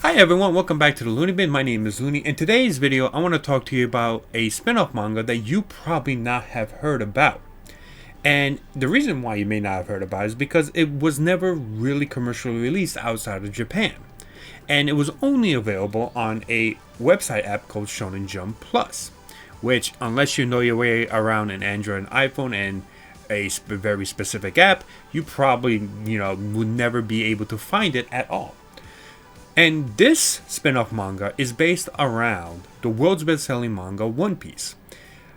Hi everyone, welcome back to the Looney Bin. My name is Looney. In today's video, I want to talk to you about a spin-off manga that you probably not have heard about. And the reason why you may not have heard about it is because it was never really commercially released outside of Japan. And it was only available on a website app called Shonen Jump Plus, which, unless you know your way around an Android and iPhone and a very specific app, you probably, would never be able to find it at all. And this spin-off manga is based around the world's best-selling manga One Piece.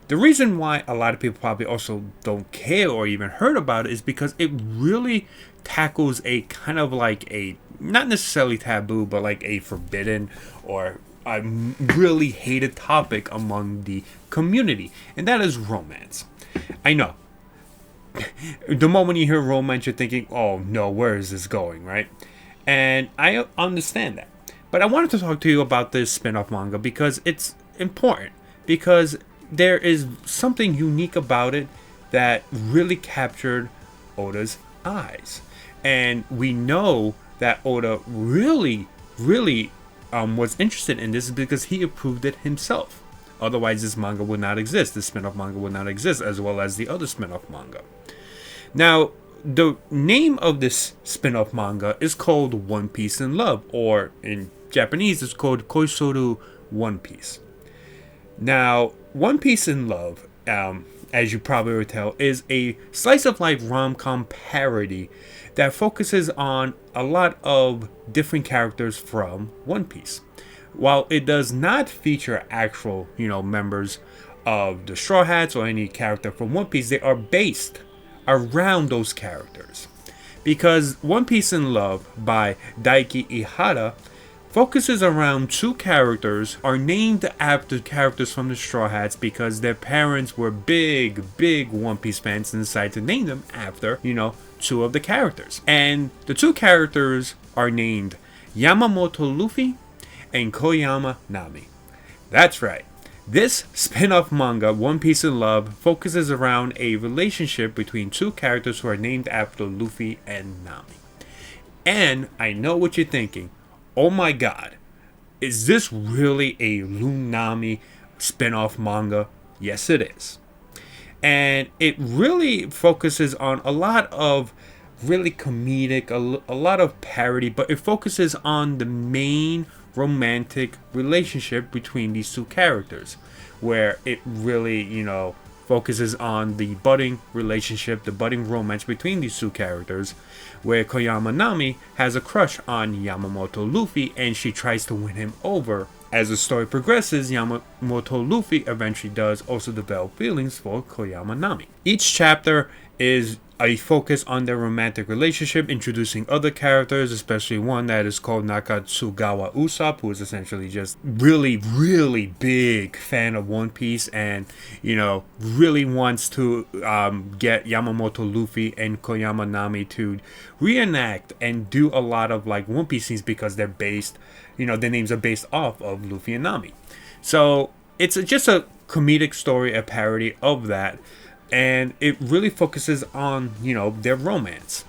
The reason why a lot of people probably also don't care or even heard about it is because it really tackles a kind of like a, not necessarily taboo, but like a forbidden or a really hated topic among the community, and that is romance. I know. The moment you hear romance, you're thinking, oh no, where is this going, right? And I understand that. But I wanted to talk to you about this spin-off manga because it's important. Because there is something unique about it that really captured Oda's eyes. And we know that Oda really was interested in this because he approved it himself. Otherwise, this manga would not exist. This spin-off manga would not exist, as well as the other spin-off manga. Now, the name of this spin-off manga is called One Piece in Love, or in Japanese it's called Koisoru One Piece. Now, One Piece in Love, as you probably would tell, is a slice-of-life rom-com parody that focuses on a lot of different characters from One Piece. While it does not feature actual, members of the Straw Hats or any character from One Piece, they are based around those characters. Because One Piece in Love by Eiichiro focuses around two characters are named after characters from the Straw Hats because their parents were big One Piece fans and decided to name them after, two of the characters. And the two characters are named Yamamoto Luffy and Koyama Nami. That's right. This spin-off manga, One Piece in Love, focuses around a relationship between two characters who are named after Luffy and Nami. And I know what you're thinking. Oh my god, is this really a Nami spin-off manga? Yes, it is. And it really focuses on a lot of really comedic, a lot of parody, but it focuses on the main romantic relationship between these two characters, where it really, focuses on the budding relationship, the budding romance between these two characters, where Koyama Nami has a crush on Yamamoto Luffy and she tries to win him over. As the story progresses, Yamamoto Luffy eventually does also develop feelings for Koyama Nami. Each chapter is a focus on their romantic relationship, introducing other characters, especially one that is called Nakatsugawa Usopp, who is essentially just really big fan of One Piece and, really wants to get Yamamoto Luffy and Koyama Nami to reenact and do a lot of like One Piece scenes because they're based, their names are based off of Luffy and Nami. So it's just a comedic story, a parody of that. And it really focuses on, their romance.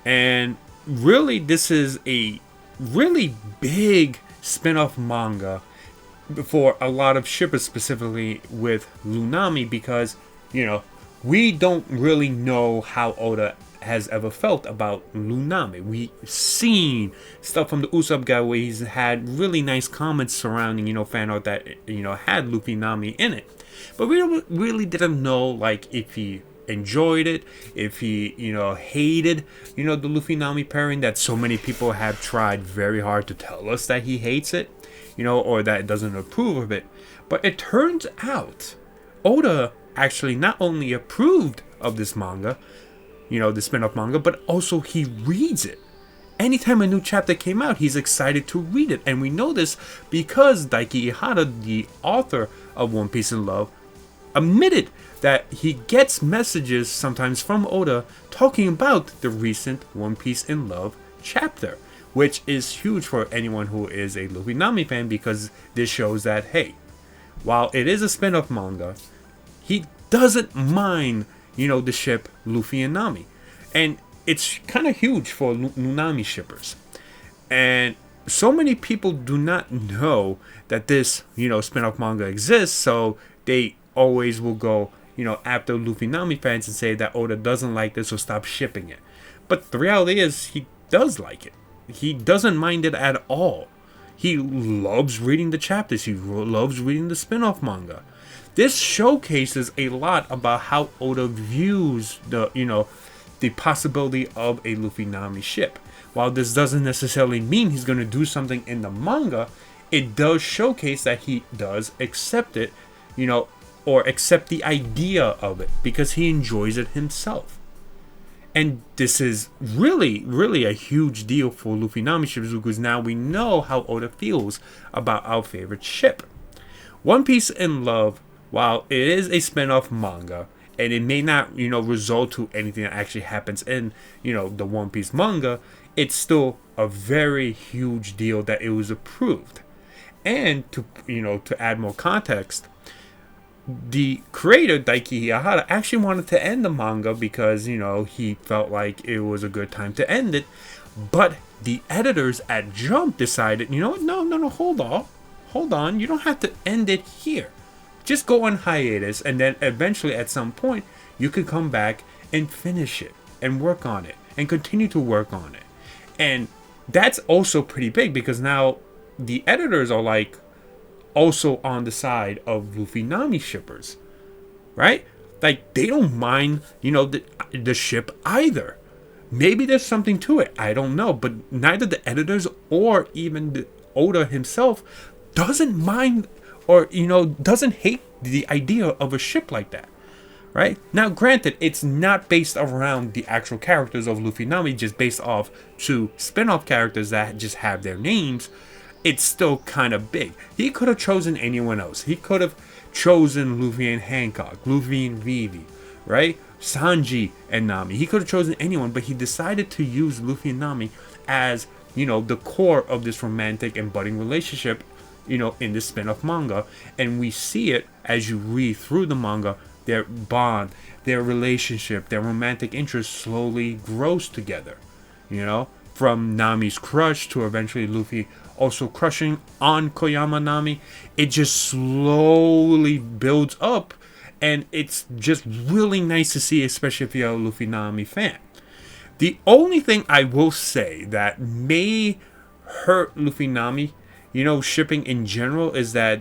And really, this is a really big spin-off manga for a lot of shippers, specifically with Nami, because, we don't really know how Oda has ever felt about Nami. We've seen stuff from the Usopp guy where he's had really nice comments surrounding, fan art that, had Luffy Nami in it. But we really didn't know, like, if he enjoyed it, if he, hated, the Luffy Nami pairing that so many people have tried very hard to tell us that he hates it, or that doesn't approve of it. But it turns out Oda actually not only approved of this manga, the spin-off manga, but also he reads it. Anytime a new chapter came out, he's excited to read it. And we know this because Eiichiro, the author of One Piece in Love, admitted that he gets messages sometimes from Oda talking about the recent One Piece in Love chapter, which is huge for anyone who is a Luffy Nami fan, because this shows that, hey, while it is a spin-off manga, he doesn't mind, the ship Luffy and Nami. And it's kind of huge for Nami shippers. And so many people do not know that this, spin-off manga exists, so they always will go, after Luffy Nami fans and say that Oda doesn't like this, so stop shipping it. But the reality is, he does like it. He doesn't mind it at all. He loves reading the chapters. He loves reading the spin-off manga. This showcases a lot about how Oda views the possibility of a Luffy Nami ship. While this doesn't necessarily mean he's going to do something in the manga, it does showcase that he does accept it, or accept the idea of it because he enjoys it himself. And this is really, really a huge deal for Luffy Nami ships because now we know how Oda feels about our favorite ship. One Piece in Love, while it is a spin-off manga, and it may not, result to anything that actually happens in, the One Piece manga, it's still a very huge deal that it was approved. And to add more context, the creator, Daiki Hiyahara, actually wanted to end the manga because, he felt like it was a good time to end it. But the editors at Jump decided, no, hold on. You don't have to end it here. Just go on hiatus, and then eventually at some point, you could come back and finish it and work on it and continue to work on it. And that's also pretty big because now the editors are like also on the side of Luffy Nami shippers, right? Like they don't mind, the ship either. Maybe there's something to it. I don't know, but neither the editors or even the Oda himself doesn't mind or doesn't hate the idea of a ship like that, right? Now, granted, it's not based around the actual characters of Luffy Nami, just based off two spin-off characters that just have their names. It's still kind of big. He could have chosen anyone else. He could have chosen Luffy and Hancock, Luffy and Vivi, right? Sanji and Nami. He could have chosen anyone, but he decided to use Luffy and Nami as, the core of this romantic and budding relationship, in this spin-off manga. And we see it as you read through the manga. Their bond, their relationship, their romantic interest slowly grows together. From Nami's crush to eventually Luffy also crushing on Koyama Nami. It just slowly builds up. And it's just really nice to see, especially if you're a Luffy Nami fan. The only thing I will say that may hurt Luffy Nami, shipping in general, is that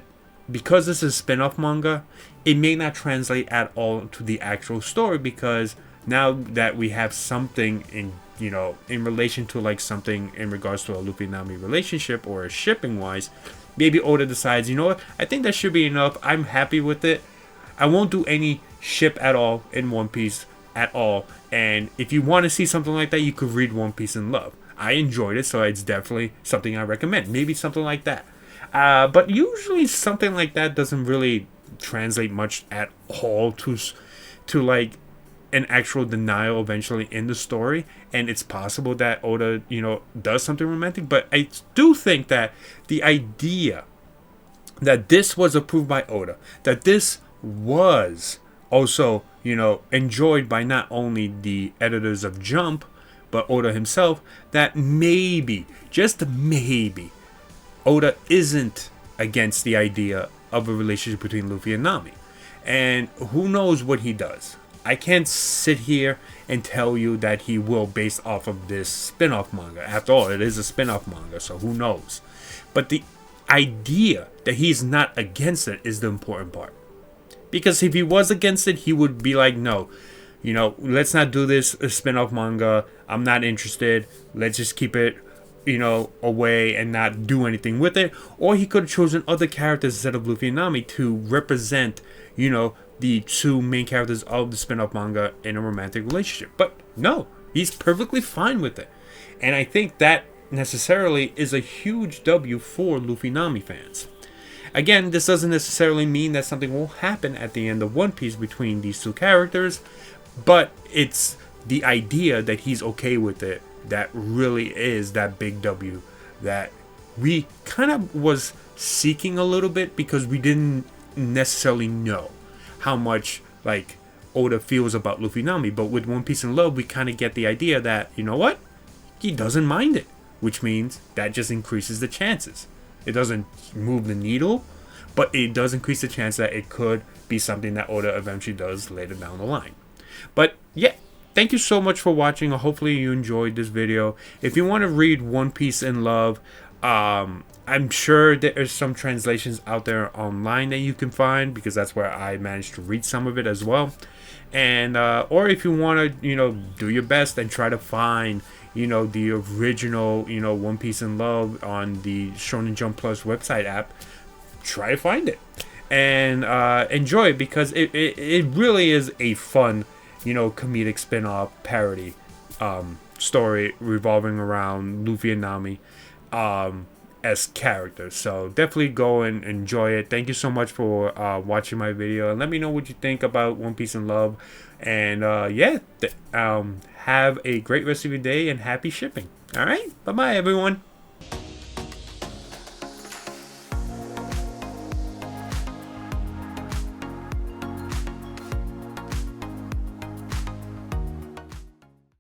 because this is a spin-off manga, it may not translate at all to the actual story because now that we have something in relation to like something in regards to a Luffy Nami relationship or a shipping wise, maybe Oda decides, what, I think that should be enough. I'm happy with it. I won't do any ship at all in One Piece at all. And if you want to see something like that, you could read One Piece in Love. I enjoyed it, so it's definitely something I recommend. Maybe something like that. But usually something like that doesn't really translate much at all to like an actual denial eventually in the story. And it's possible that Oda, does something romantic. But I do think that the idea that this was approved by Oda, that this was also, enjoyed by not only the editors of Jump, but Oda himself, that maybe, just maybe, Oda isn't against the idea of a relationship between Luffy and Nami. And who knows what he does. I can't sit here and tell you that he will based off of this spin-off manga. After all, it is a spin-off manga, so who knows. But the idea that he's not against it is the important part. Because if he was against it, he would be like, no, let's not do this spin-off manga. I'm not interested. Let's just keep it, away and not do anything with it. Or he could have chosen other characters instead of Luffy and Nami to represent, the two main characters of the spin-off manga in a romantic relationship. But no, he's perfectly fine with it. And I think that necessarily is a huge W for Luffy Nami fans. Again, this doesn't necessarily mean that something will happen at the end of One Piece between these two characters, but it's the idea that he's okay with it that really is that big W that we kind of was seeking a little bit because we didn't necessarily know how much like Oda feels about Luffy Nami. But with One Piece in Love, we kind of get the idea that, what? He doesn't mind it. which means that just increases the chances. It doesn't move the needle, but it does increase the chance that it could be something that Oda eventually does later down the line. But yeah, thank you so much for watching. Hopefully you enjoyed this video. If you want to read One Piece in Love, I'm sure there are some translations out there online that you can find, because that's where I managed to read some of it as well. And or if you want to, do your best and try to find, the original, One Piece in Love on the Shonen Jump Plus website app, try to find it and enjoy it, because it really is a fun, comedic spin-off parody story revolving around Luffy and Nami as characters. So definitely go and enjoy it. Thank you so much for watching my video, and let me know what you think about One Piece in Love. And yeah, have a great rest of your day and happy shipping. All right, bye bye everyone.